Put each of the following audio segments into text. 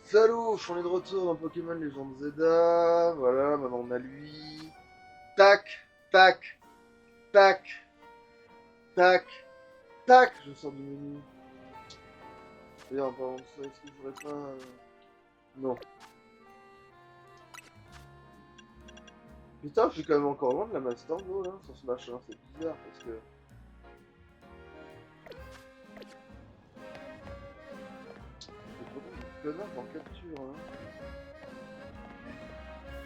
Salut, on est de retour dans Pokémon Legend Zelda. Voilà, maintenant on a lui. Tac, tac, tac, tac, tac. Je sors du menu. D'ailleurs, en parlant de ça, est-ce que je pourrais pas. Non. Putain, je suis quand même encore loin de la Master Ball hein, sur ce machin. C'est bizarre parce que. C'est pourtant des connards en capture. Hein.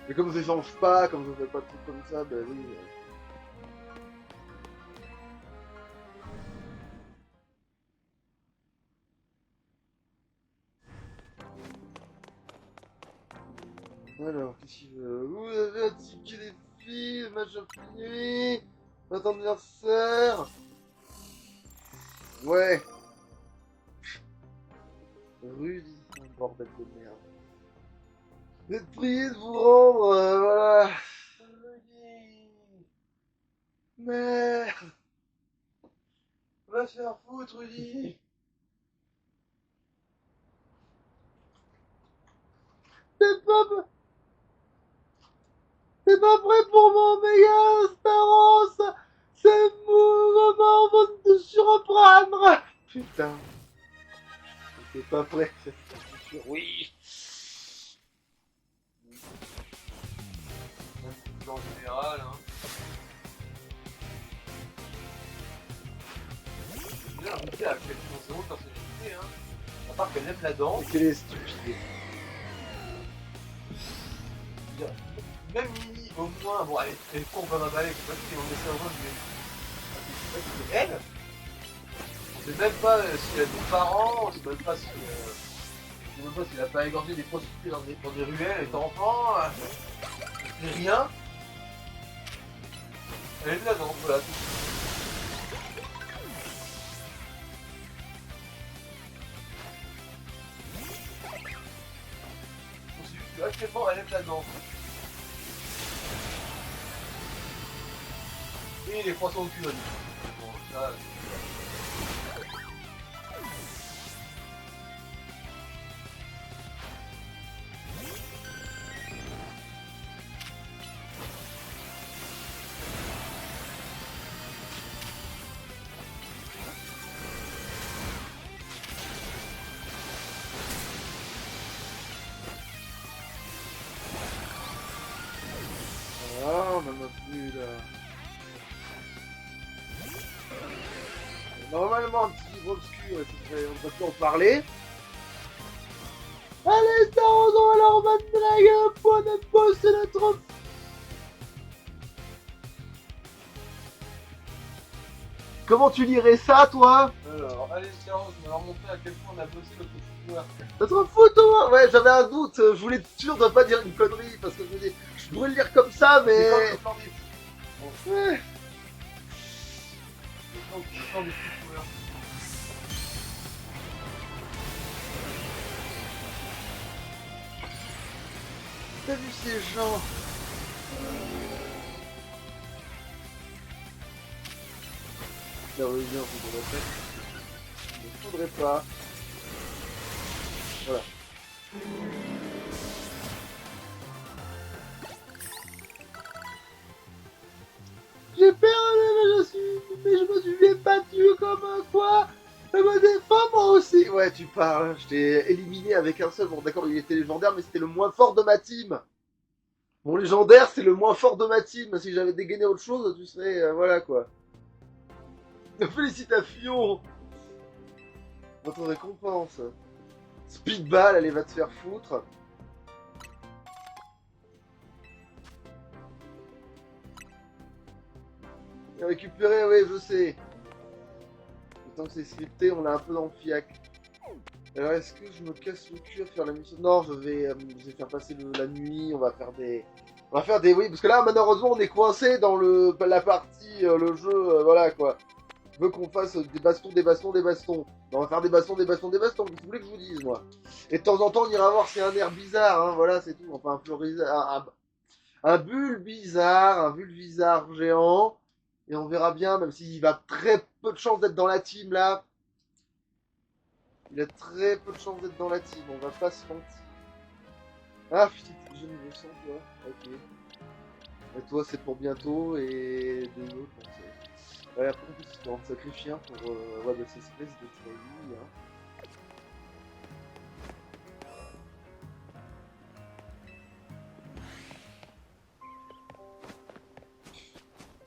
Mais comme je les change pas, comme je fais pas de trucs comme ça, bah oui. Alors, qu'est-ce qu'il veut? Vous avez un ticket des filles, machin fini, votre anniversaire. Ouais. Rudy, un bordel de merde. Vous êtes prié de vous rendre, voilà. Rudy. Merde. Va se faire foutre, Rudy. T'es pas, t'es pas prêt pour mon méga Staros. C'est mon moment avant de te surprendre. Putain. T'es pas prêt, c'est sûr. Oui. En général, hein. Déjà, Rudy a quasiment zéro personnalité, hein. À part qu'elle aime la danse. Et qu'elle est stupide. Même Mimi, au moins, bon, elle est con comme un balai, je sais pas si on essaie en mode, mais elle, on sait même pas si elle a des parents, on sait même pas si, on sait même pas s'il a pas égorgé des prostituées dans des ruelles étant enfant, rien. Elle est là, donc voilà. Actuellement, elle aime la danse. Et les poissons au cul. Bon, ça. Ah, on en a plus là. Normalement, un petit livre obscur, on peut plus en parler. Allez, Star on va leur mettre la gueule, point de boss, c'est notre. Comment tu lirais ça, toi? Alors, allez, Star je vais leur montrer à quel point on a bossé notre footwork. Notre footwork. Ouais, j'avais un doute, je voulais être sûr de pas dire une connerie, parce que je pourrais le lire comme ça, mais. C'est comme le ouais. T'as vu ces gens? La religion, on faudrait faire. Il ne faudrait pas. Voilà. J'ai perdu, mais je me suis fait battu comme un quoi. Je me défends moi aussi. Ouais, tu parles. Je t'ai éliminé avec un seul. Bon, d'accord, il était légendaire, mais c'était le moins fort de ma team. Mon légendaire, c'est le moins fort de ma team. Si j'avais dégainé autre chose, tu serais. Voilà quoi. Félicitations. Votre récompense. Speedball, allez, va te faire foutre. Récupérer, oui, je sais. Tant que c'est scripté, on l'a un peu dans le fiac. Alors, est-ce que je me casse le cul à faire la mission? Non, je vais faire passer la nuit, on va faire des... On va faire des... Oui, parce que là, malheureusement, on est coincé dans la partie, le jeu, voilà, quoi. Je veux qu'on fasse des bastons, des bastons, des bastons. On va faire des bastons, des bastons, des bastons. Qu'est-ce que vous voulez que je vous dise, moi? Et de temps en temps, on ira voir s'il y a un air bizarre, hein, voilà, c'est tout. Enfin, un bulle bizarre, un bulle bizarre géant. Et on verra bien, même s'il va très peu de chance d'être dans la team, là. Il a très peu de chances d'être dans la team, on va pas se mentir. Ah putain, t'es déjà niveau 100 toi. Ok. Et toi c'est pour bientôt et deux autres on sait. Ouais, après en plus tu vas en sacrifier un pour ouais, bah, c'est espèce de trahie, hein.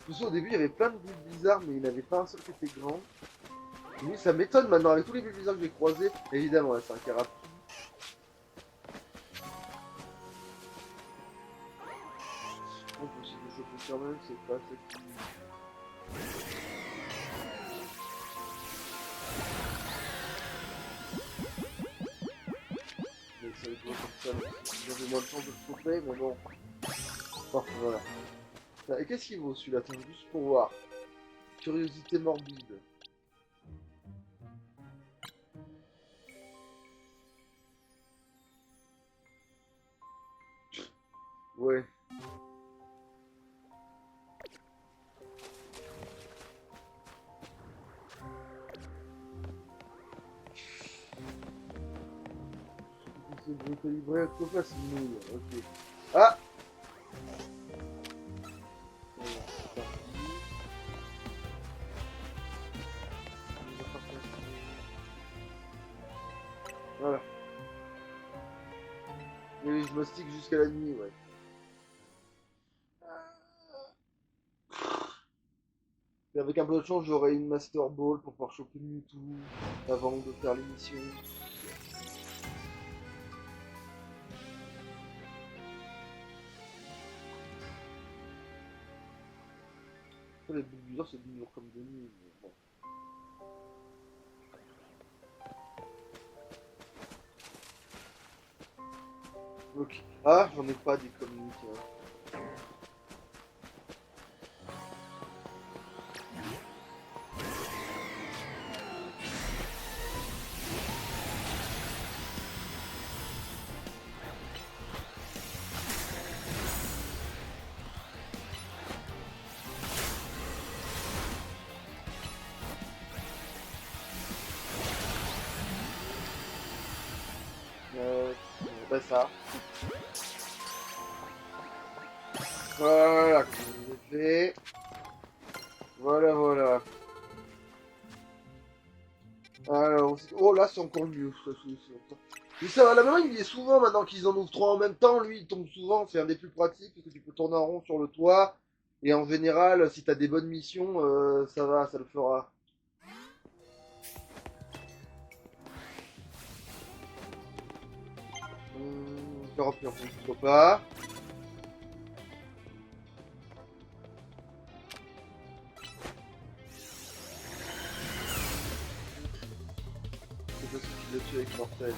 Tout ça, au début il y avait plein de bulles bizarres mais il n'y en avait pas un seul qui était grand. Oui, ça m'étonne maintenant avec tous les bulles bizarres que j'ai croisés. Évidemment, là, c'est un carapace. On peut essayer de choper quand même, c'est pas ça qui... Mais ça doit comme ça, j'avais moins de chance de le choper, mais bon. Bon, voilà. Et qu'est-ce qu'il vaut celui-là? Attends, juste pour voir. Curiosité morbide. Ouais. C'est calibré à quoi c'est une nouille. Ok. Ah! Voilà, c'est parti. Voilà. Et oui, je mastique jusqu'à la nuit, ouais. Et avec un peu de chance, j'aurai une Master Ball pour pouvoir choper Mewtwo avant de faire l'émission. Les boules bizarres, c'est dur comme de nuit, mais bon. Ok. Ah, j'en ai pas des communiques, hein. Bah ça. Voilà, comme je l'ai fait. Voilà, voilà. Alors, oh là, c'est encore mieux. Mais ça va, la même, il y est souvent maintenant qu'ils en ouvrent trois en même temps. Lui, il tombe souvent, c'est un des plus pratiques parce que tu peux tourner en rond sur le toit. Et en général, si t'as des bonnes missions, ça va, ça le fera. Faire pire, pourquoi pas. C'est parce qu'il l'a tué avec Mortel.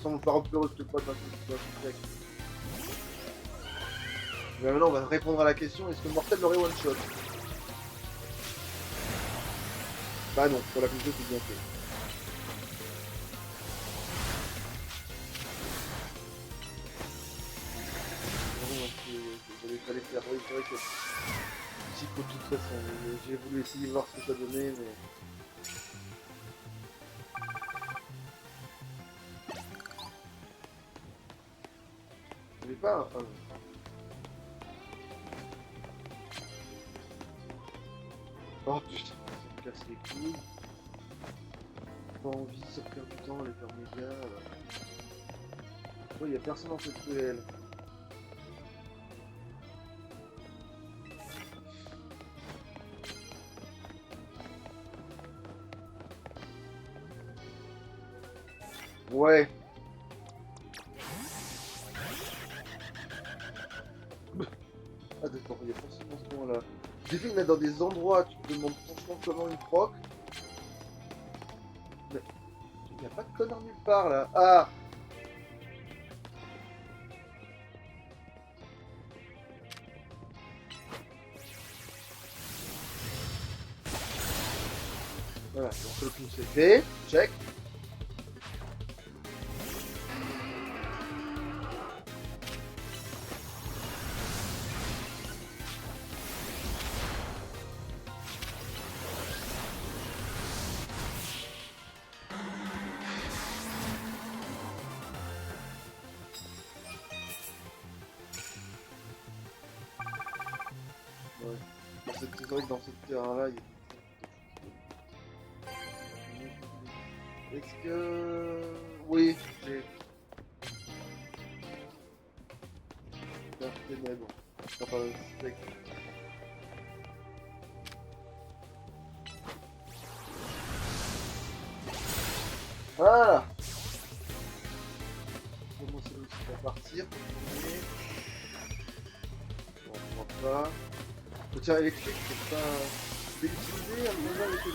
Sans pas remplir le pas d'un coup. Mais maintenant, on va répondre à la question, est-ce que Mortel l'aurait one shot? Bah non, pour la conclusion, c'est bien fait. Il fallait faire, oui, c'est vrai que Psycho de toute façon, j'ai voulu essayer de voir ce que ça donnait, mais... Il n'y avait pas un... Oh putain, ça me casse les couilles. Pas envie, ça perd du temps, les faire méga... Oh, il n'y a personne dans cette ruelle. Ouais. Ah d'accord, il y a forcément ce point là. J'ai fait de mettre dans des endroits, tu te demandes franchement comment il proc. Mais il n'y a pas de connard nulle part là. Ah! Voilà, donc le coup c'est fait, check. Ouais. C'est vrai que dans ce terrain-là, il y a... Est-ce que... Oui, j'ai... Faire ténèbres. Enfin, steak. Voilà. Comment c'est aussi à partir. Bon, on voit pas. Le tir électrique, c'est pas... Je vais l'utiliser à mon avec le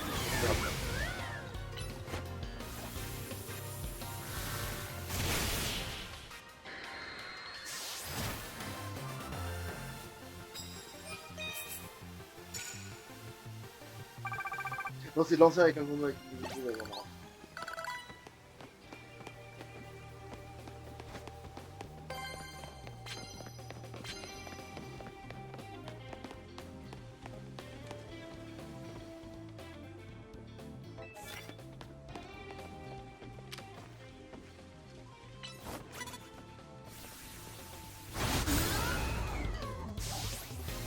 non, c'est de lancer avec un combat avec une ouais, voilà.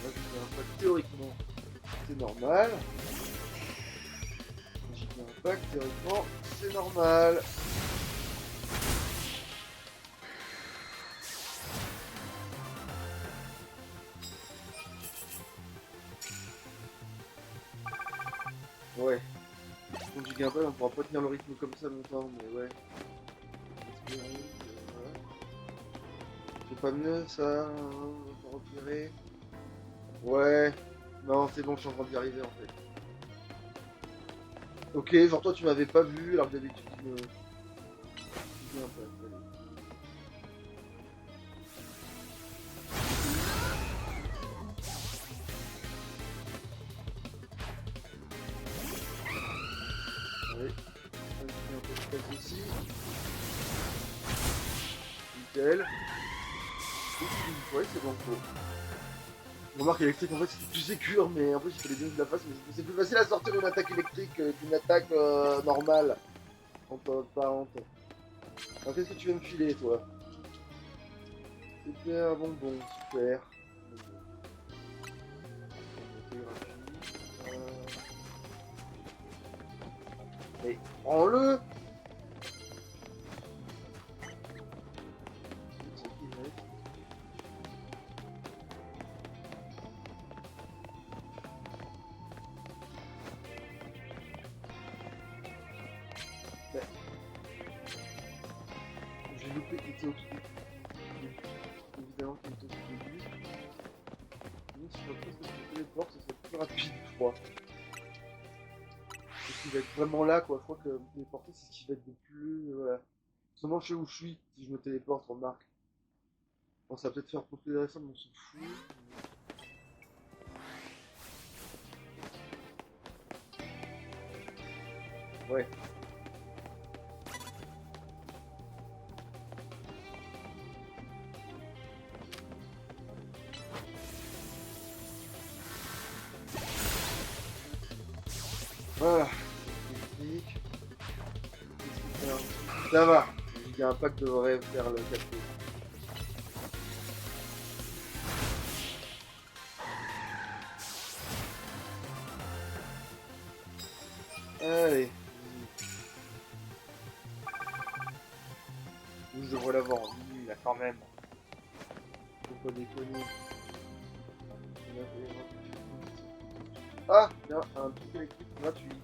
Là, j'ai un impact théoriquement, c'est normal. J'ai un impact théoriquement, c'est normal. Ouais. Donc j'ai un peu, on pourra pas tenir le rythme comme ça longtemps, mais ouais. C'est pas mieux ça, pour retirer. Ouais. Non, c'est bon, je suis en train d'y arriver en fait. Ok, genre toi tu m'avais pas vu, alors que d'habitude tu me... Tu me un peu, allez. Allez. On va un peu de place aussi. Nickel. Ouais, c'est bon, faut. Remarque électrique, en fait, c'était plus sécure, mais en fait, il fallait bien que je la fasse, mais c'est plus facile à sortir une attaque électrique qu'une attaque normale. Entre parenthèses. Alors, qu'est-ce que tu viens me filer, toi? Super, bonbon, super. Mais prends-le! J'ai loupé qui était au tout début. Évidemment qui était au tout début. Mais si je pense que je téléporte, ce serait plus rapide, je crois. Ce qui va être vraiment là, quoi. Je crois que me téléporter, c'est ce qui va être le plus. Voilà. Seulement, je sais où je suis si je me téléporte, remarque. Bon, ça va peut-être faire popper les récents, mais on s'en fout. Ouais. Voilà. Technique. Ça va. Il y a un pack devrait faire le café. Allez. Où je devrais l'avoir en ligne, là, quand même. Faut pas déconner. Ah, tiens, un truc électrique gratuit.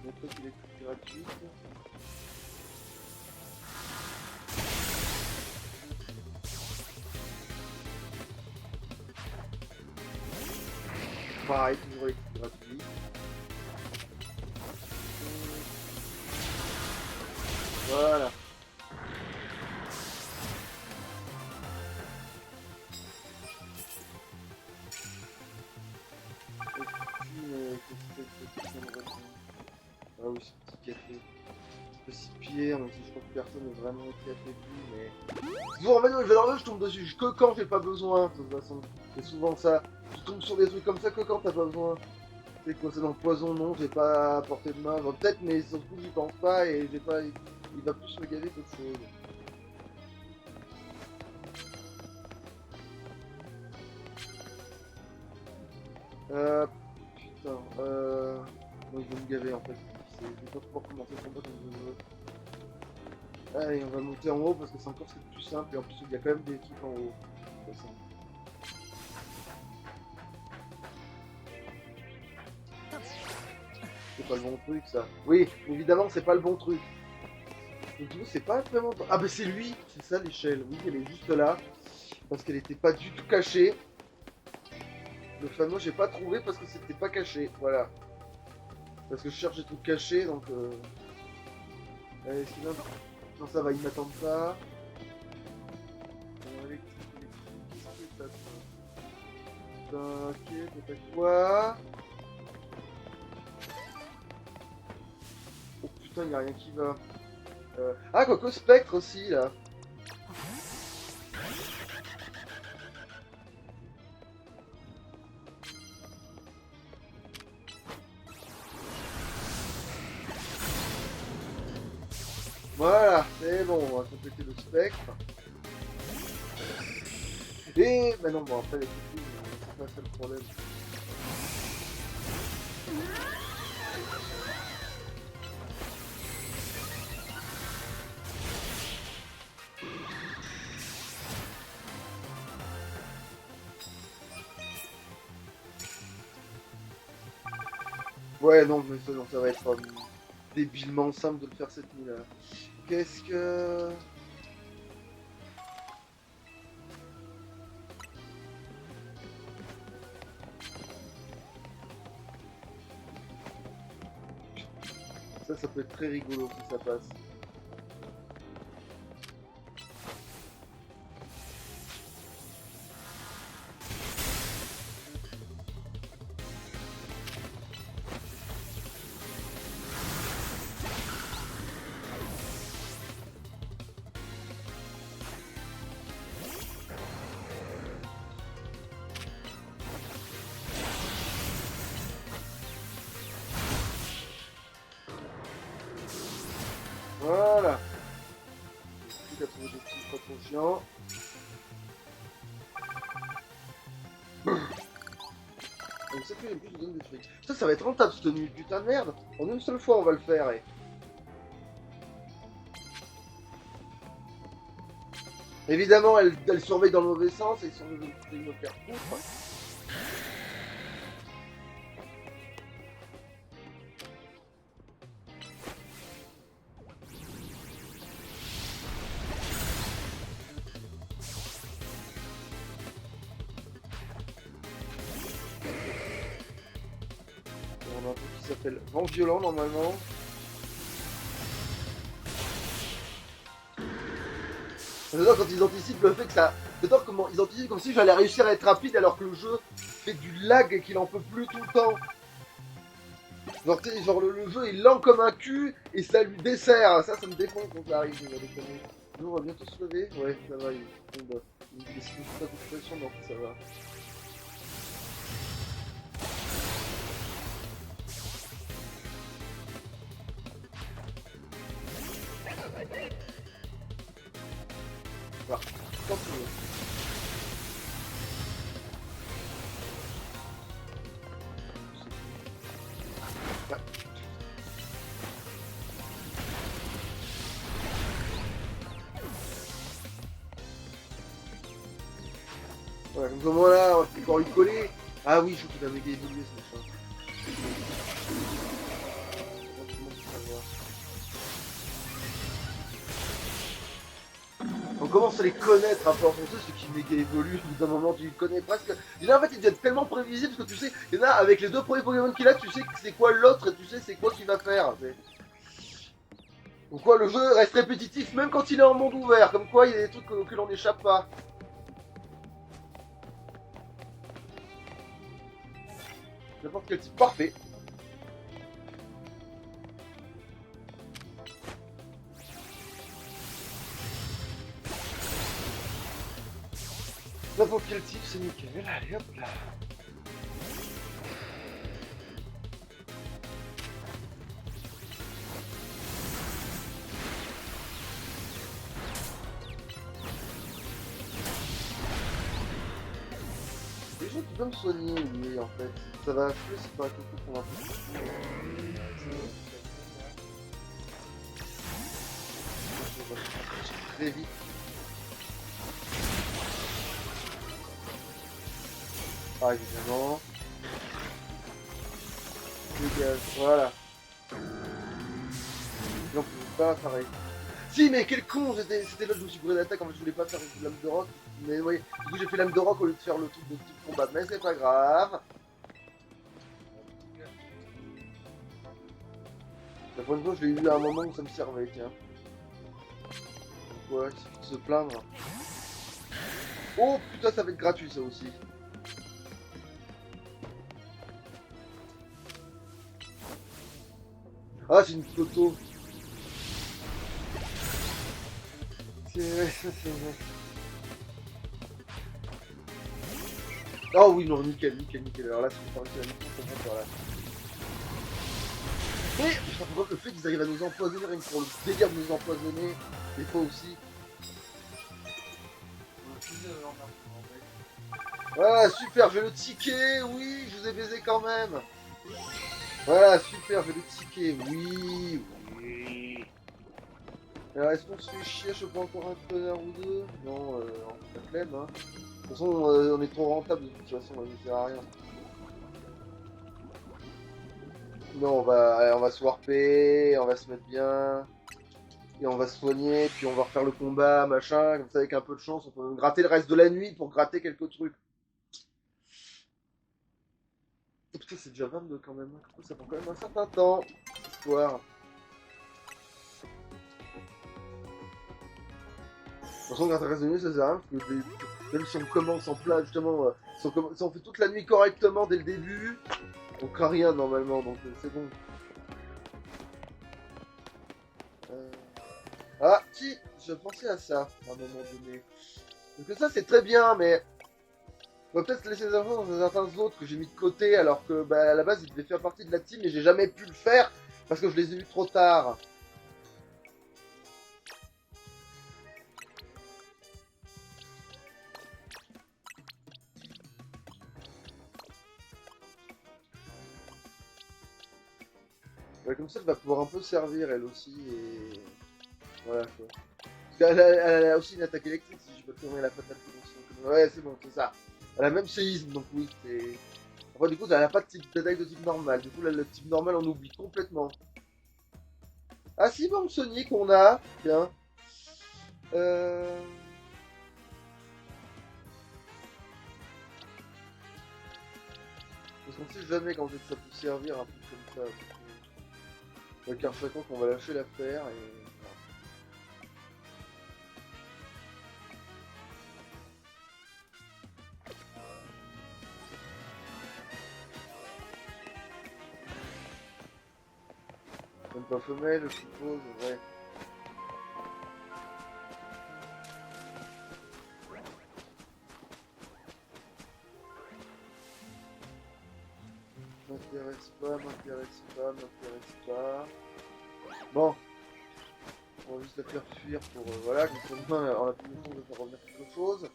Un truc électrique gratuit. Pareil, toujours électrique gratuit. Voilà. Ah oui, ce petit café. Je peux s'y pied, même si je crois que personne n'est vraiment au café plus, mais... Toujours en fait, alors là, je tombe dessus, que quand j'ai pas besoin, de toute façon. C'est souvent ça. Tu tombes sur des trucs comme ça que quand t'as pas besoin. C'est quoi, c'est dans le poison, non, j'ai pas à portée de main. Enfin, peut-être, mais surtout, j'y pense pas et j'ai pas... Il va plus me gaver qu'autre chose. Putain, bon, il va me gaver en fait. Je vais pas pouvoir commencer le combat comme je veux. Allez, on va monter en haut parce que c'est encore ce qui est le plus simple et en plus il y a quand même des trucs en haut. De toute façon. C'est pas le bon truc ça. Oui, évidemment c'est pas le bon truc. Donc du coup c'est pas vraiment... Ah bah c'est lui, c'est ça l'échelle. Oui, elle est juste là. Parce qu'elle était pas du tout cachée. Le fameux j'ai pas trouvé parce que c'était pas caché. Voilà. Parce que je cherche des trucs cachés donc... Allez, sinon... Non ça va, ils m'attendent pas. Qu'est-ce que ça ok, peut-être quoi. Oh putain, y a rien qui va. Ah, Coco Spectre aussi, là. Voilà, c'est bon, on va compléter le spectre. Et, bah non, bon, après les petits, c'est pas ça le problème. Ouais, non, mais ça, non, ça va être débilement simple de le faire cette nuit-là. Qu'est-ce que... Ça peut être très rigolo si ça passe. Voilà. Tout à trouvé des petits pas trop chiants. Donc ça fait une plus de donne des fric. Putain, ça va être rentable cette nuit, putain de merde. En une seule fois on va le faire, eh. Évidemment, elle surveille dans le mauvais sens et ils sont de me faire foutre. On a un truc qui s'appelle Vent Violent normalement. J'adore quand ils anticipent le fait que ça... J'adore comment ils anticipent comme si j'allais réussir à être rapide alors que le jeu fait du lag et qu'il en peut plus tout le temps. Genre le jeu est lent comme un cul et ça lui dessert. Ça me défonce quand ça arrive. Nous on va bientôt se lever. Ouais, ça va. Il décide toute la concentration, donc ça va. Voilà. Quand tu veux. Voilà, comme comment là, on va pouvoir lui coller. Ah oui, je trouve qu'il a méga évolué ce machin. On commence à les connaître à force, on sait ceux qui méga évoluent, au bout d'un moment tu les connais presque. Déjà en fait ils deviennent tellement prévisibles parce que tu sais, il y en a avec les deux premiers Pokémon qu'il a, tu sais c'est quoi l'autre et tu sais c'est quoi qu'il va faire. Donc quoi, le jeu reste répétitif même quand il est en monde ouvert, comme quoi il y a des trucs auxquels on n'échappe pas. N'importe quel type, parfait. N'importe quel type, c'est nickel. Allez hop là. crois qu'il peut me soigner, lui, en fait. Ça va achever, c'est pas un coco qu'on va faire. Très vite. Ah, évidemment. Dégage, voilà. Non, pas pareil. Si, mais quel con, c'était là où je me suis brûlé d'attaque, en fait je voulais pas faire une lame de rock. Mais oui, du coup j'ai fait lame de rock au lieu de faire le truc de type combat, mais c'est pas grave. La première fois je l'ai eu à un moment où ça me servait, tiens. Ouais, il faut se plaindre. Oh putain, ça va être gratuit ça aussi. Ah, c'est une photo. C'est vrai, ça c'est vrai. Oh oui, non, nickel, nickel, nickel. Alors là, c'est une partie à la mission, ça va par là. Mais putain, par contre, le fait qu'ils arrivent à nous empoisonner, rien que pour le délire de nous empoisonner, des fois aussi. Voilà, super, j'ai le ticket, oui, je vous ai baisé quand même. Voilà, super, j'ai le ticket, oui, oui. Alors, est-ce qu'on se fait chier, je prends encore un tonnerre ou deux? Non, on la flemme, hein. De toute façon, on est trop rentable de toute façon, ça sert à rien. Non, on va se warper, on va se mettre bien, et on va se soigner, puis on va refaire le combat, machin, comme ça avec un peu de chance, on peut même gratter le reste de la nuit pour gratter quelques trucs. Oh, putain, c'est déjà 22 quand même, hein. Ça prend quand même un certain temps, cette histoire. De toute façon, gratter le reste de la nuit, ça sert à rien, parce que même si on commence en plat, justement, si on fait toute la nuit correctement dès le début, on craint rien normalement, donc c'est bon. Euh, Ah, si, je pensais à ça, à un moment donné. Parce que ça, c'est très bien, mais on va peut-être laisser les infos dans certains autres que j'ai mis de côté, alors que, bah, à la base, ils devaient faire partie de la team, mais j'ai jamais pu le faire, parce que je les ai vus trop tard. Ouais, comme ça, elle va pouvoir un peu servir, elle aussi, et... Voilà, quoi. Parce elle a aussi une attaque électrique, si je peux te elle a pas de aussi. Ouais, c'est bon, c'est ça. Elle a même séisme, donc oui, c'est... Enfin, du coup, elle a pas de type d'attaque de type normal. Du coup, là, le type normal, on oublie complètement. Ah si, bon, Sonic, on a. Tiens. Euh... Parce qu'on sait jamais quand ça peut servir un truc comme ça. Avec un fréquent qu'on va lâcher l'affaire et... Même pas femelle, je suppose, ouais. M'intéresse pas, m'intéresse pas, m'intéresse pas. Bon, on va juste la faire fuir pour... voilà, comme ça, demain, on a plus le temps de faire revenir quelque chose.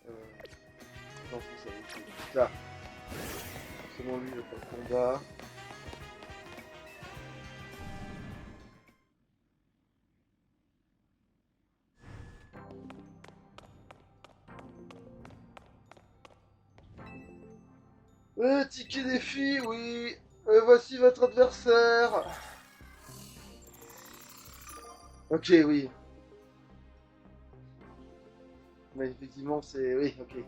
Euh... Non, c'est ça, c'est ça. Forcément lui, il va faire le combat. Ticket défi, oui. Voici votre adversaire. Ok, oui. Mais effectivement, c'est... Oui, ok.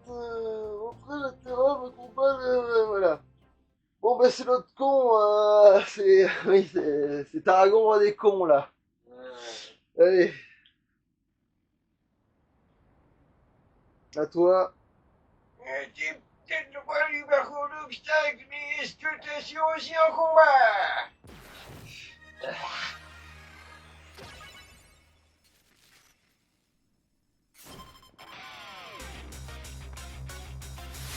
Entrez le terrain, le combat, voilà. Bon, bah c'est l'autre con, c'est... Oui, c'est Tarragon, un des cons, là. Allez, à toi. J'ai peut-être pas eu beaucoup d'obstacles, mais est-ce que t'es sûr aussi en combat?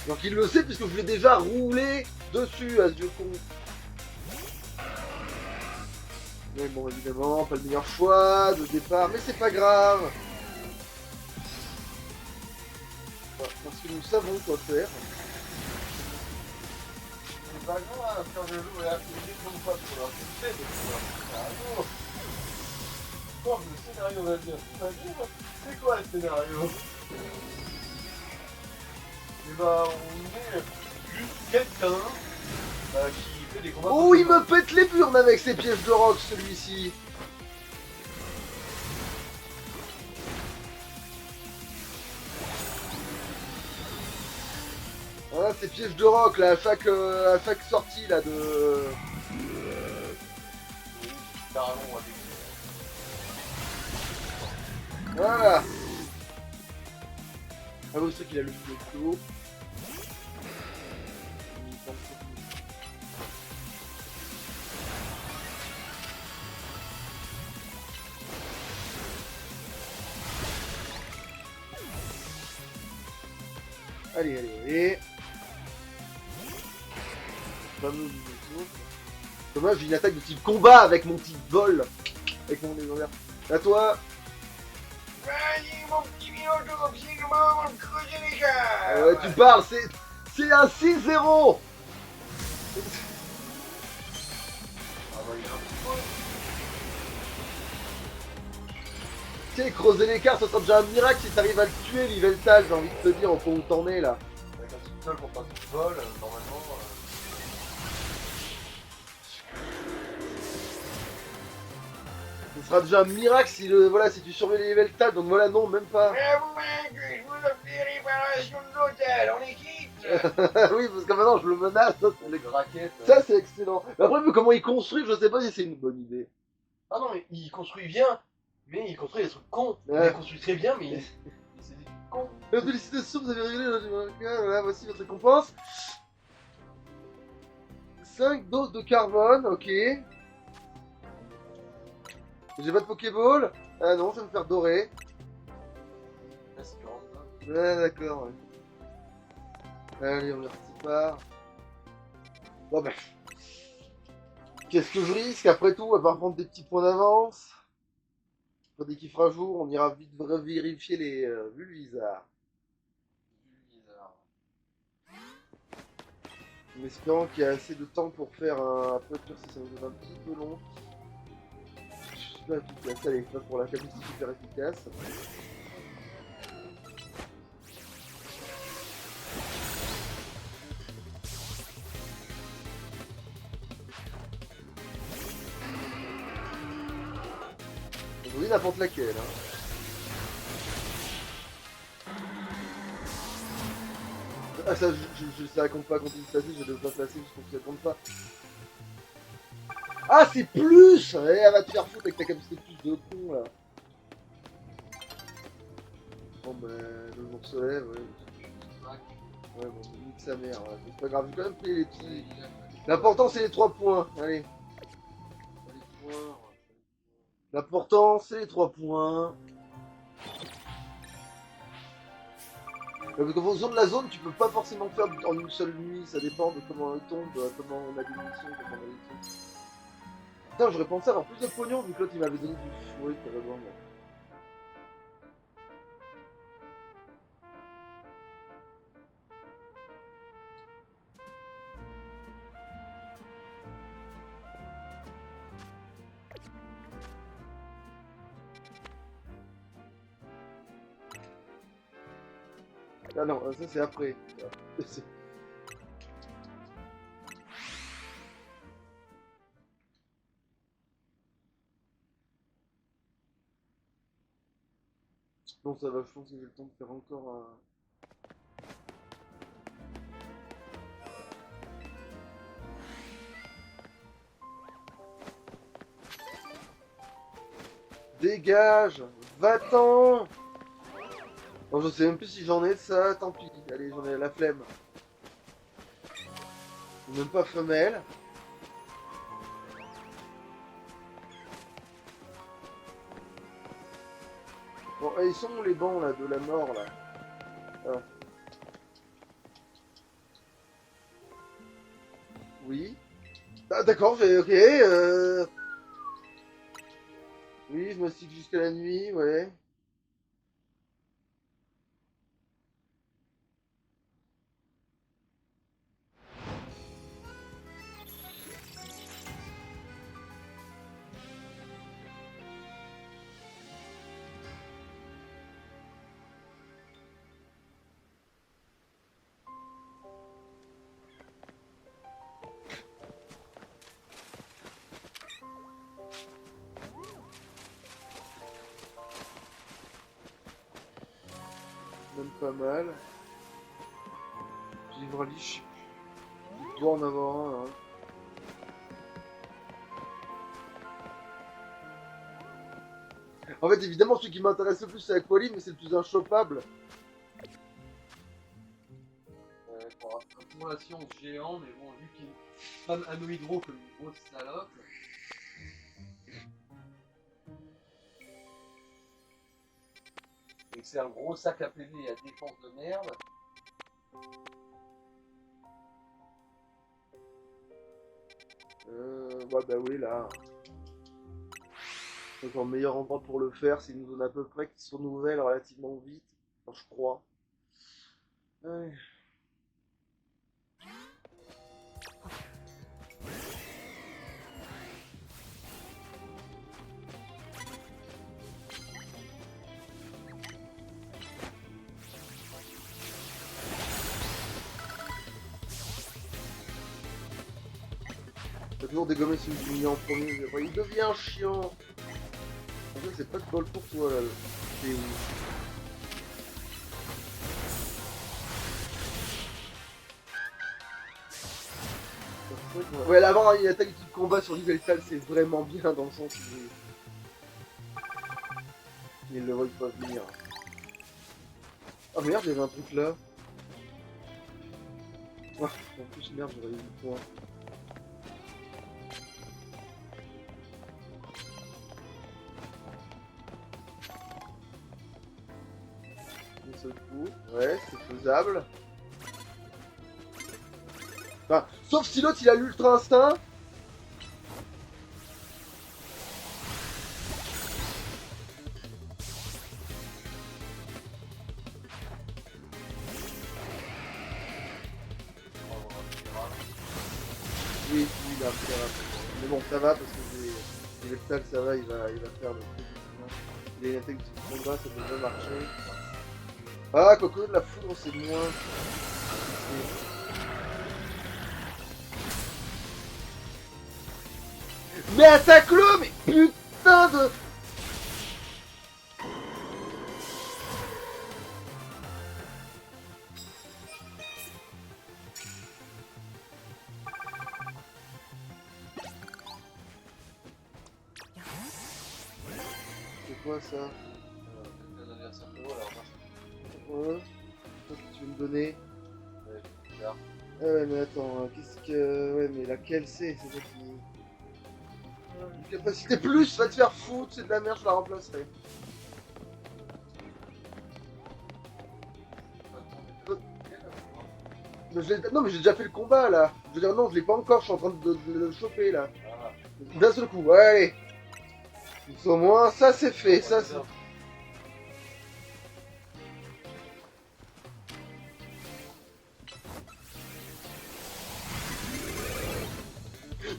Donc il le sait puisque je l'ai déjà roulé dessus à ce vieux con. Mais bon, évidemment, pas le meilleur choix de départ, mais c'est pas grave. Parce que nous savons quoi faire. C'est pas grave, quand je joue à la musique, non pas pour leur succès, mais pour leur scénario. Bon, le scénario va dire, c'est quoi le scénario? Et bah, on est juste quelqu'un qui fait des combats. Oh, il me pète les burnes avec ses pièges de rock, celui-ci. Voilà, ces pièges de rock là, à chaque sortie là de. Carrément, avec Voilà. Ah oui, c'est qu'il a le micro. Allez, allez, allez. Fameux micro. Dommage, j'ai une attaque de type combat avec mon petit vol. Avec mon légendaire. À toi. vas-y, mon petit Minotaur, absolument, on creuser les gars. Ouais, tu parles, c'est un 6-0. Ah bah, il y a un petit peu. Tu sais, creuser l'écart, ça sera déjà un miracle si t'arrives à le tuer, Liveltal, j'ai envie de te dire, au point où t'en es là. Avec un petit seul contre un petit vol, normalement. Ce sera déjà un miracle si, voilà, si tu surveilles les Liveltal, donc voilà, non, même pas. Mais avouez que je vous offre des réparations de l'hôtel, on est quitte. Oui, parce que maintenant je le menace, Les raquettes. ça c'est excellent. Mais après, vu comment il construit, je sais pas si c'est une bonne idée. Ah non, mais il construit bien, mais il construit des trucs cons. Ouais. Il construit très bien, mais c'est des trucs cons. Félicitations, vous avez réglé la voilà, voici votre récompense. 5 doses de carbone, ok. J'ai pas de Pokéball. Ah non, je vais me faire dorer. Là, c'est du random. Ouais, d'accord. Ouais. Allez, on y repart. Bon, bah. Qu'est-ce que je risque après tout, à part prendre des petits points d'avance? Dès qu'il fera jour, on ira vite vérifier les Vulvisards. En espérant qu'il y a assez de temps pour faire un. Après, pire si ça va être un petit peu long. Je suis super efficace. Allez, pas pour la capacité super efficace. Oui, n'importe laquelle. Hein. Ah, ça, ça compte pas quand il s'agit, je devrais placer juste pour qu'il ne compte pas. Ah, c'est plus! Eh, elle va te faire foutre avec ta capacité de plus de con là. Bon, bah, le jour se lève, ouais. Ouais, bon, nique sa mère, ouais. C'est pas grave, j'ai quand même payé les petits. L'important, c'est les 3 points. Allez. L'important, c'est les 3 points. Parce qu'en fonction de la zone, tu peux pas forcément faire en une seule nuit, ça dépend de comment elle tombe, comment on a des missions, comment on a des trucs. Putain, j'aurais pensé avoir plus de pognon vu que l'autre il m'avait donné du fouet, carrément. Ah non, ça c'est après. Non, ça va, je pense que j'ai le temps de faire encore un. Dégage! Va-t'en! Non, je sais même plus si j'en ai de ça, tant pis. Allez, j'en ai la flemme. Même pas femelle. Bon, ils sont où les bancs là, de la mort là? Ah. Oui. Ah, d'accord, ok. Oui, je me stick jusqu'à la nuit, ouais. Même pas mal. Vivre lit, je sais plus. Il doit en avoir un, hein. En fait, évidemment, celui qui m'intéresse le plus, c'est Aqualine, mais c'est le plus inchopable. Accumulation géant, mais bon, vu qu'il est pas un hydro comme une grosse salope. Et que c'est un gros sac à PV à défense de merde. Ouais, bah oui, là. Donc, le meilleur endroit pour le faire, c'est une zone à peu près qui se renouvelle relativement vite. Enfin, je crois. Ouais. T'as toujours dégommé celui qui est en premier. Ouais, il devient chiant. En fait, c'est pas de bol pour toi, là. C'est où? Ouais, l'avoir une attaque de combat sur Yveltal, c'est vraiment bien dans le sens où ils le voient pas venir. Ah merde, il y avait un truc là. Ah, en plus, merde, j'aurais eu le point. Un seul coup. Ouais, c'est faisable. Enfin, sauf si l'autre il a l'ultra instinct. Oui, oui, il a un petit rap. Mais bon, ça va parce que j'ai Vectal, ça va, il va faire le truc. Il a une attaque de combat, ça devrait marcher. Ah, Coco de la foudre, c'est moins. Mais attaque-le, mais putain de. C'est quoi ça? Ouais. Qu'est-ce que tu veux me donner? Ah ouais, mais attends, qu'est-ce que. Ouais, mais laquelle c'est? C'est ça qui. Une capacité plus, va te faire foutre, c'est de la merde, je la remplacerai. Non, mais j'ai déjà fait le combat là. Je veux dire, non, je l'ai pas encore, je suis en train de le choper là. D'un seul coup, ouais, allez. Au moins, ça c'est fait, ça c'est.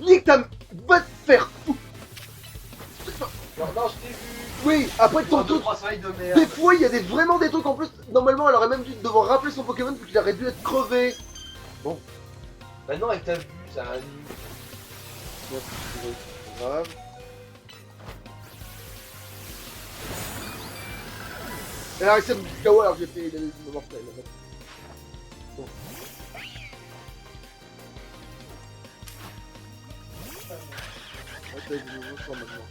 Nick, t'as. Va te faire foutre! Non, je t'ai vu. Oui, après ton truc. De merde. Des fois, il y a vraiment des trucs en plus. Normalement, elle aurait même dû devoir rappeler son Pokémon vu qu'il aurait dû être crevé. Bon. Bah non, avec ta vue, ça a un C'est grave. Elle a réussi à me KO alors que j'ai fait les mortels. Bon. Attaque de nouveau sur maintenant.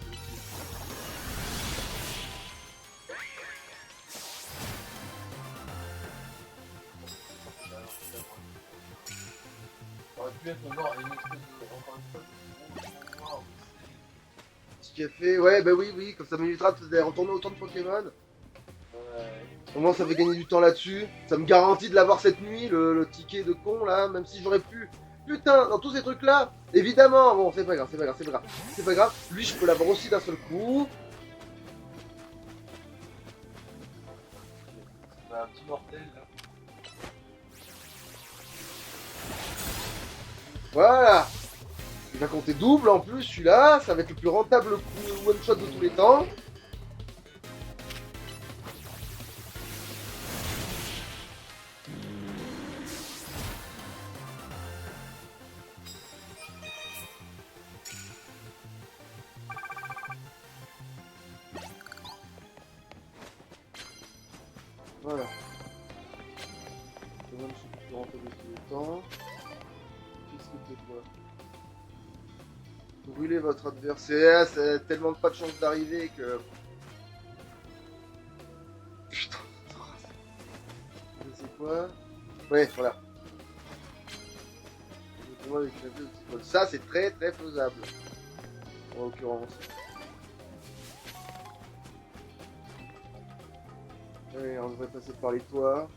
aurait pu être encore une espèce de. Encore une fois, Ce qui a fait, ouais, bah oui, comme ça m'évitera de retourner autant de Pokémon. Au moins, ça fait gagner du temps là-dessus. Ça me garantit de l'avoir cette nuit, le ticket de con là, même si j'aurais pu Putain, dans tous ces trucs-là, évidemment, bon, c'est pas grave, c'est pas grave, c'est pas grave. C'est pas grave, lui, je peux l'avoir aussi d'un seul coup. On a un petit mortel là. Voilà. Il va compter double en plus, celui-là. Ça va être le plus rentable coup one-shot de tous les temps. Voilà. Le one-shot le plus rentable de tous les temps. Qu'est-ce que c'est quoi? Brûlez votre adversaire, c'est tellement pas de chance d'arriver que... Putain, c'est quoi? Ouais, voilà. Ça, c'est très très faisable. En l'occurrence. Allez, on devrait passer par les toits.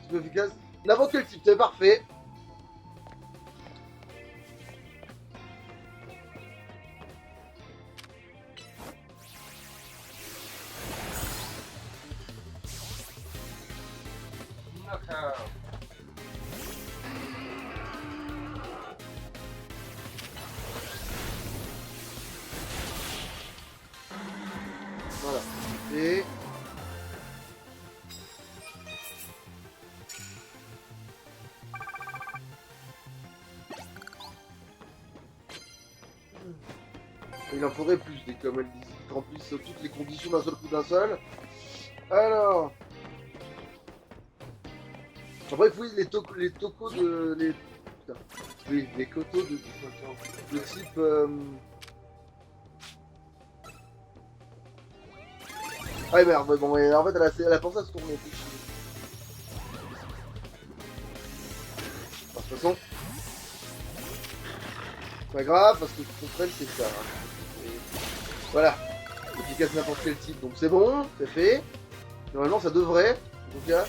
C'est efficace. N'importe quel type, c'est parfait. Knockout. Voilà. Et... il en faudrait plus des comme elles disent, qui remplissent toutes les conditions d'un seul coup d'un seul. Alors... Après, oui, les tocos de... Putain. Oui, les coteaux de type... Ah merde, ouais, bon, ouais, en fait, elle a pensé à se tourner. Enfin, de toute façon... C'est pas grave, parce que contre elle, c'est ça. Hein. Et... Voilà. Efficace n'importe quel type, donc c'est bon, c'est fait. Normalement, ça devrait, en tout cas...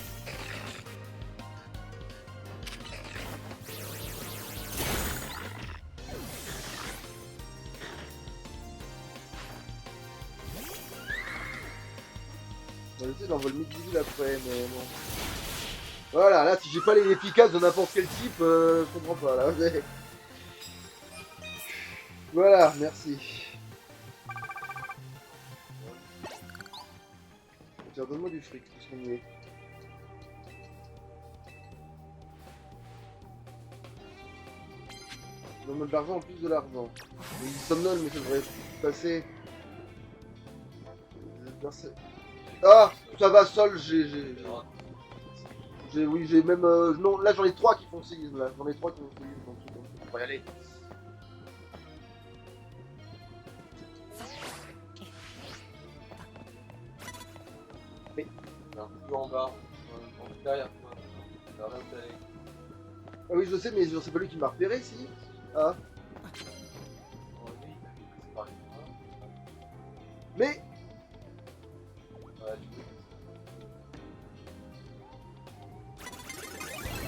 Je sais, j'envoie le mid-level après, mais bon. Voilà, là, si j'ai pas les efficaces de n'importe quel type, je comprends pas, là. Voilà, merci. Tiens, donne-moi du fric, parce qu'on y est. Donne-moi de l'argent en plus de l'argent. Il somnole, mais ça devrait passer. Ah, ça va, Sol, oui, j'ai même... non, là, j'en ai 3 qui font séisme, là. J'en ai 3 qui font séisme, donc on va y aller. Il y a un peu en bas, derrière toi. Vers là où t'es allé. Ah oui, je sais, mais c'est pas lui qui m'a repéré, si. Ah. Bon, lui, c'est pareil. Mais... Ouais, tu peux.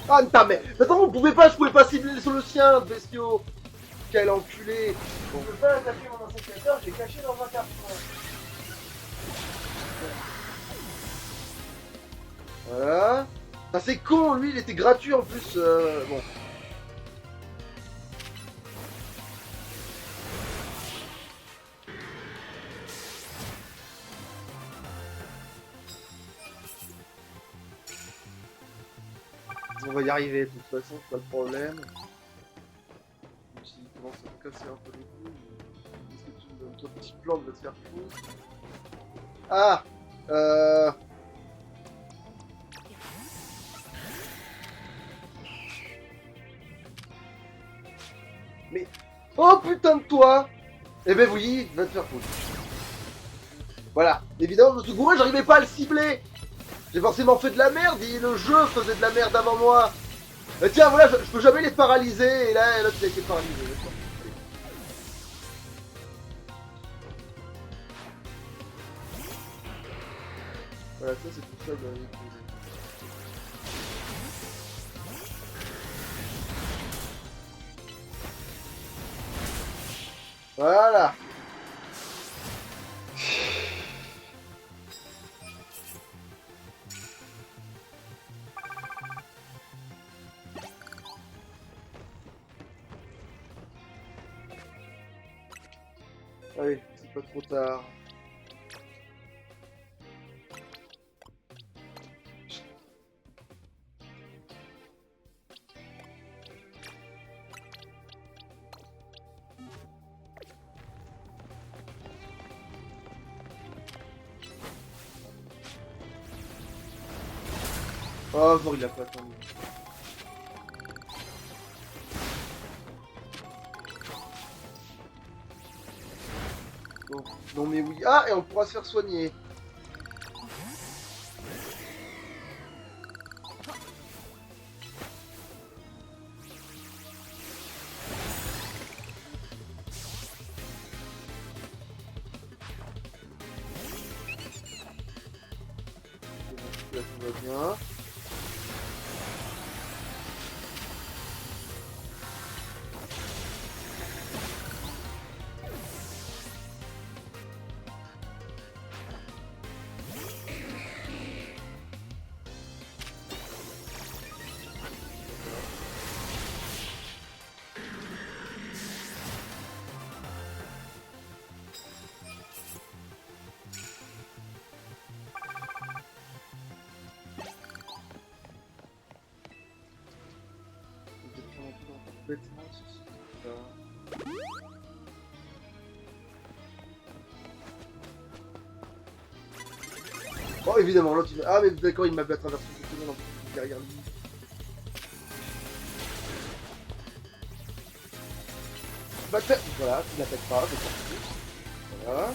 Ah, putain, mais... Attends, on pouvait pas, je pouvais pas cibler sur le sien, bestiaux. Quel enculé. Bon. Je peux pas attaquer mon insécateur, j'ai caché dans un carton. Voilà. Ah, c'est con, lui, il était gratuit en plus. Bon. On va y arriver, de toute façon, c'est pas le problème. Même s'il commence à me casser un peu les couilles. Qu'est-ce que tu me donnes? Ton petit plan va te faire foutre. Ah Mais... Oh putain de toi. Eh ben oui, va te faire foutre. Voilà. Évidemment, je me suis gouré, j'arrivais pas à le cibler. J'ai forcément fait de la merde et le jeu faisait de la merde avant moi. Mais tiens, voilà, je peux jamais les paralyser et là, tu a été paralysé. Voilà, ça c'est tout ça dans les coups. Voilà. Allez, c'est pas trop tard. Oh, bon, il a pas attendu. Bon, non mais oui. Ah, et on pourra se faire soigner. Là, tout va bien. Complètement ce truc-là. Oh, évidemment, l'autre il... Ah, mais d'accord, il m'a fait traverser le tunnel en plus derrière lui. Bah, voilà, tu la pètes pas, c'est parti. Voilà,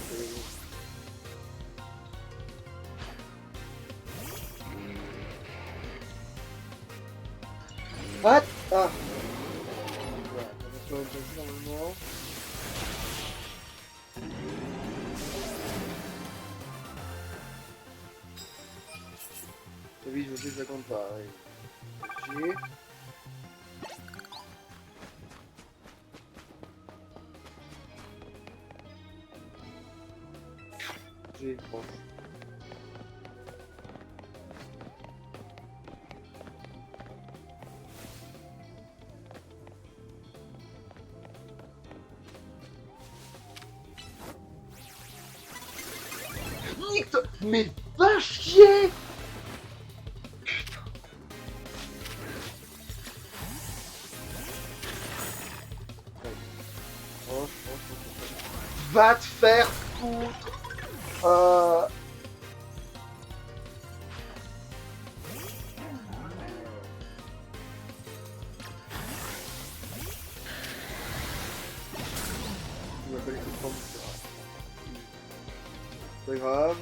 What? Ah! Voilà, on va faire une normalement. Et oui, je sais que ça compte pas. Ouais. J'ai, bon. Mais va chier! Va te faire foutre. Il va pas laisser prendre, c'est grave.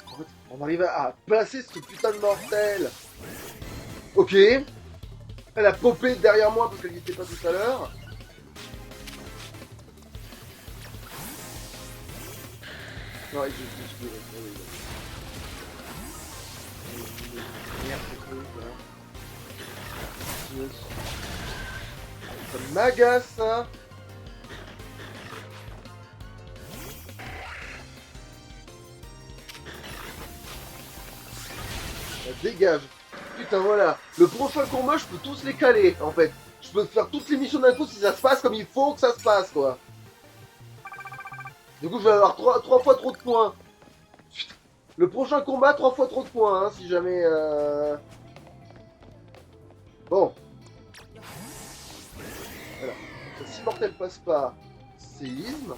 En fait, on arrive à placer ce putain de mortel. Ok. Elle a popé derrière moi parce qu'elle n'y était pas tout à l'heure. Non, je merde, ce truc, là. Ça m'agace, ça. Dégage. Putain, voilà. Le prochain combat, je peux tous les caler, en fait. Je peux faire toutes les missions d'un coup si ça se passe comme il faut que ça se passe, quoi. Du coup, je vais avoir 3 fois trop de points. Putain. Le prochain combat, 3 fois trop de points, hein, si jamais... Bon. Voilà. Si mortel passe pas, séisme.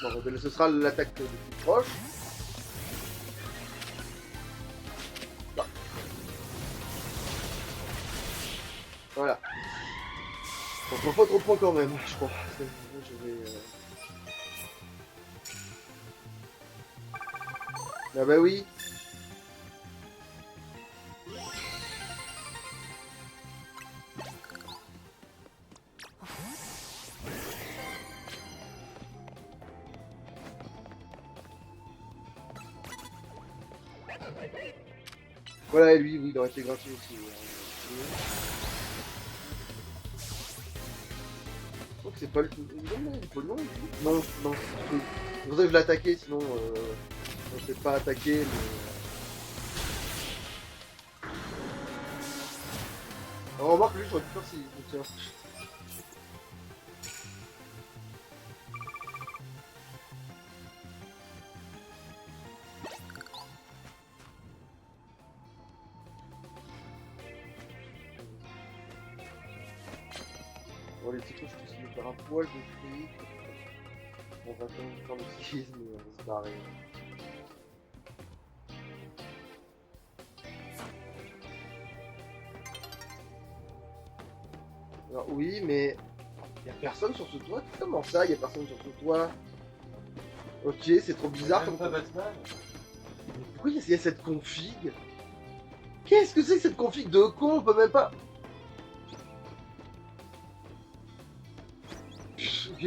Bon, ce sera l'attaque de plus proche. Non, On va pas trop de points quand même, je crois. Je vais... Ah bah oui. Voilà, et lui, oui, il aurait été gratuit aussi. Je crois que c'est pas le tout. Non, il faut le nom, lui. Non, non, c'est pour ça que je l'ai attaqué, sinon on s'est pas attaqué, mais. Alors, remarque, lui, j'aurais pu faire s'il me tient. Bon, les petits coups, je peux essayer de faire un poil de fric. On va quand même faire le schisme et on va se barrer. Alors, oui, mais. Y'a personne sur ce toit? Comment ça, y'a personne sur ce toit? Ok, c'est trop bizarre comme. Pas Batman. Mais pourquoi il y a cette config? Qu'est-ce que c'est que cette config de con? On peut même pas. Ok.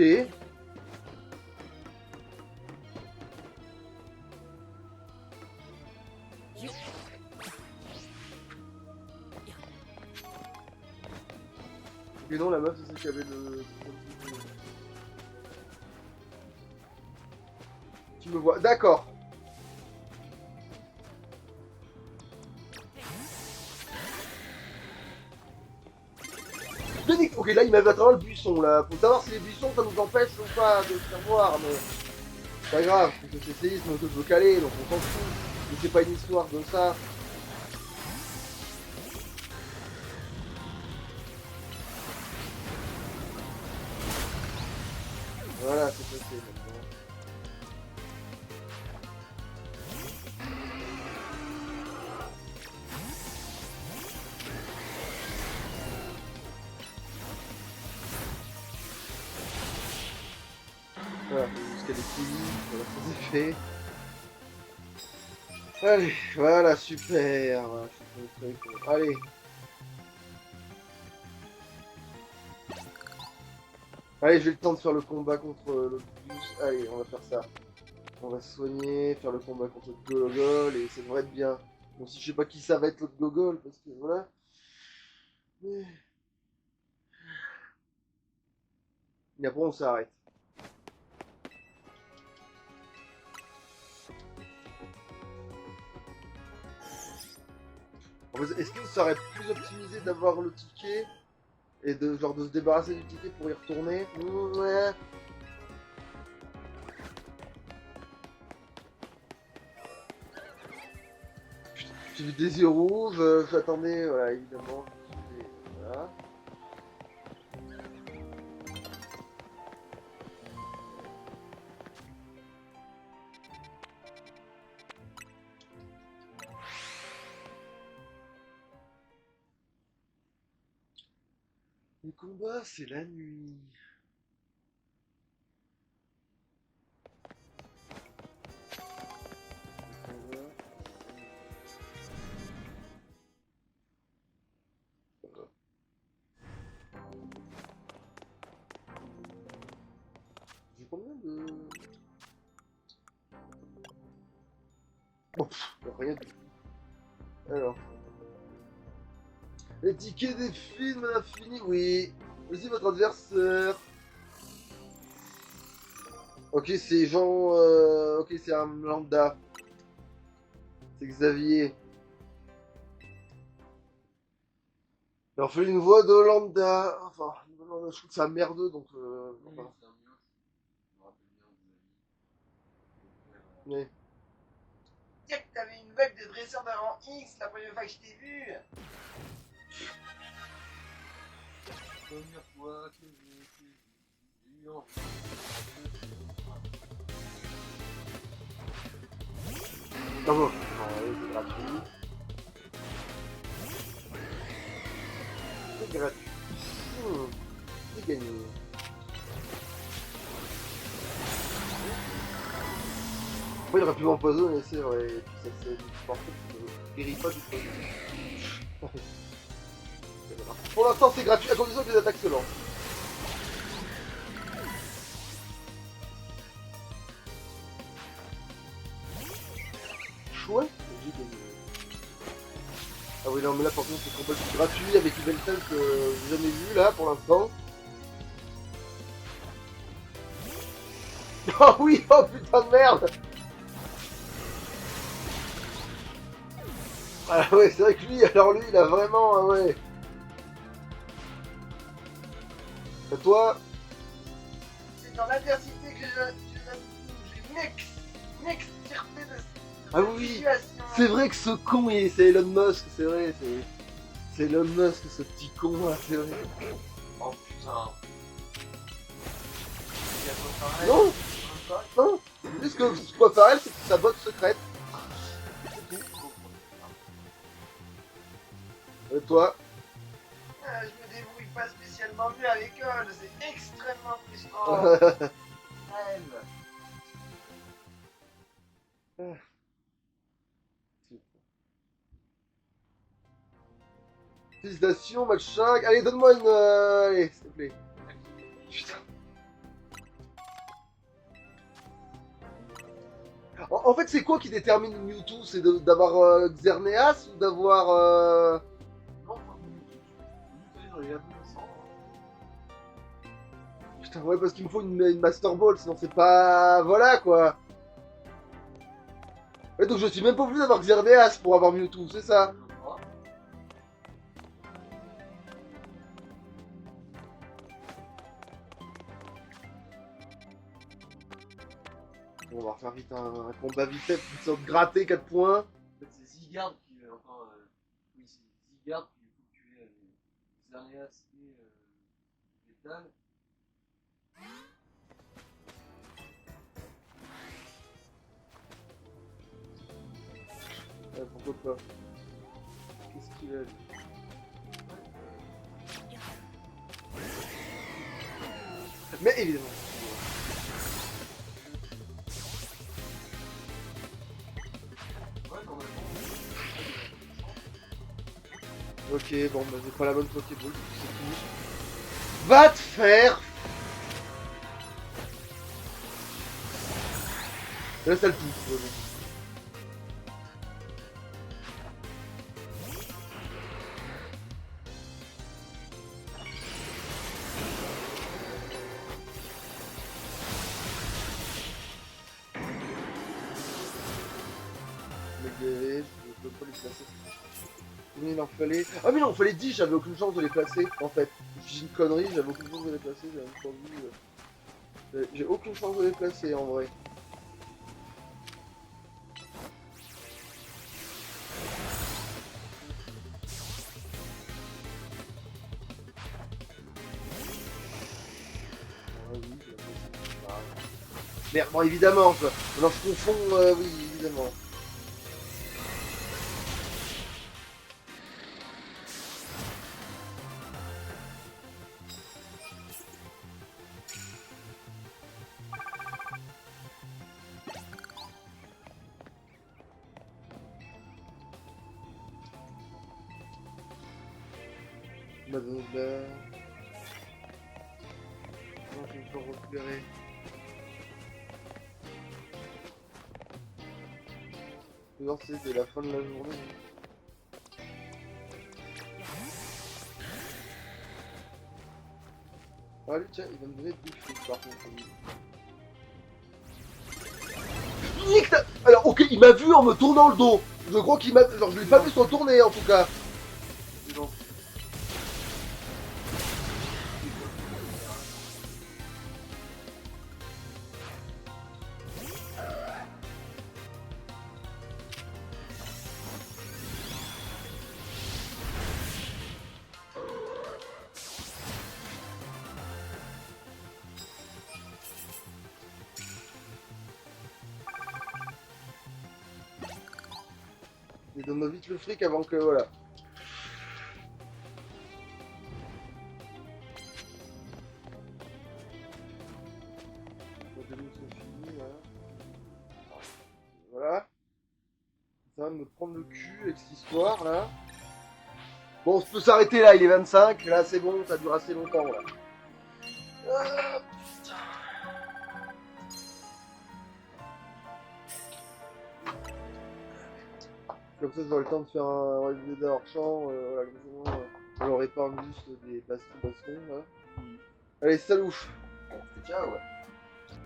Et non, la meuf, c'est celle qui avait le. Tu me vois. D'accord. Ok, là, il m'avait à travers le buisson, là. Faut savoir si les buissons, ça nous empêche ou pas de se faire voir, mais. C'est pas grave, parce que c'est séisme que je veux caler, donc on s'en fout. Mais c'est pas une histoire de ça. Voilà, c'est passé maintenant. Voilà, jusqu'à l'équilibre, voilà, ça c'est fait. Allez, voilà, super. Voilà, je suis très content. Allez. Allez, j'ai le temps de faire le combat contre le bus. Allez, on va faire ça. On va se soigner, faire le combat contre le gogol, et ça devrait être bien. Bon, si je sais pas qui ça va être l'autre gogol, parce que voilà. Mais... Et après, on s'arrête. En fait, est-ce que ça serait plus optimisé d'avoir le ticket et de genre de se débarrasser du ticket pour y retourner? Ouais. J'ai vu des yeux rouges, j'attendais, voilà, évidemment. Voilà. Le combat, c'est la nuit. J'ai combien de... Bon, rien du tout. Alors... Les tickets des films à l'infini, oui. Aussi votre adversaire. Ok, c'est Jean... Ok, c'est un lambda. C'est Xavier. Il en fait une voix de lambda. Enfin, je trouve que c'est un merdeux, donc... Enfin, mais... Dire que t'avais une vague de dresseur d'un rang X la première fois que je t'ai vu. Première fois que j'ai vu en Ah bon, c'est gratuit. C'est gratuit. gagné. Moi, il aurait pu m'empoisonner, c'est vrai. Et puis ça, c'est en fait, ça ne guérit pas du poison. Pour l'instant, c'est gratuit à condition que les attaques se lancent. Chouette, j'ai gagné. Ah oui, non, mais là, par contre, c'est complètement gratuit avec une belle tête que j'ai jamais vue là pour l'instant. Oh oui, oh putain de merde! Ah ouais, c'est vrai que lui, alors lui, il a vraiment, ah ouais. Et toi? C'est dans l'adversité que j'ai m'extirpé de Ah cette oui, situation. c'est vrai que ce con, c'est Elon Musk, c'est vrai, c'est Elon Musk, ce petit con là, c'est vrai. Oh putain. Il y a pas pareil. Non, non, c'est juste que ce qu'on faire elle, c'est sa botte secrète. Et toi? Je me débrouille pas spécialement mieux à l'école, c'est extrêmement frustrant. Félicitations, machin. Allez, donne-moi une. Allez, s'il te plaît. Putain. En fait, c'est quoi qui détermine Mewtwo? C'est d'avoir Xerneas ou d'avoir. Non, pas Mewtwo. Mewtwo, il a plus de sang. Putain, ouais, parce qu'il me faut une Master Ball, sinon c'est pas. Voilà quoi. Ouais, donc je suis même pas obligé d'avoir Xerneas pour avoir Mewtwo, c'est ça? Je crois. Bon, on va refaire vite un combat vite fait, une sorte de gratter 4 points. En fait, c'est Zygarde qui. Enfin. Oui, c'est Zygarde qui faut tuer Xerneas et Létal. Ouais, pourquoi pas. Qu'est-ce qu'il a lui? Mais évidemment. Ouais, normalement. Ok, bon, bah j'ai pas la bonne Pokéball, c'est tout. Va te faire! Là, ça le pousse. Ouais, bon. Je peux pas les placer. Combien il en fallait? Ah mais non, il fallait 10, j'avais aucune chance de les placer en fait. J'ai une connerie, j'avais aucune chance de les placer, j'avais même pas vu. J'ai aucune chance de les placer en vrai. Ah oui, je l'ai placé. Ah. Merde, bon évidemment quoi. Alors je confonds, oui évidemment. Bah donc là... Non, je vais pas repérer. Genre c'est la fin de la journée. Ah lui tiens, il va me donner 2 choses par contre. Nique ta... Alors ok, il m'a vu en me tournant le dos. Je crois qu'il m'a... Genre je l'ai pas vu se retourner en tout cas. Non. Mais donne-moi vite le fric avant que... Voilà. de me prendre le cul avec cette histoire là. Bon, on peut s'arrêter là, il est 25, là c'est bon, ça dure assez longtemps là. Ah, putain. Comme ça, j'aurai le temps de faire un relevé de hors-champ, voilà, comme ça, on leur épargne juste des bastons là. Allez, salut. Ciao.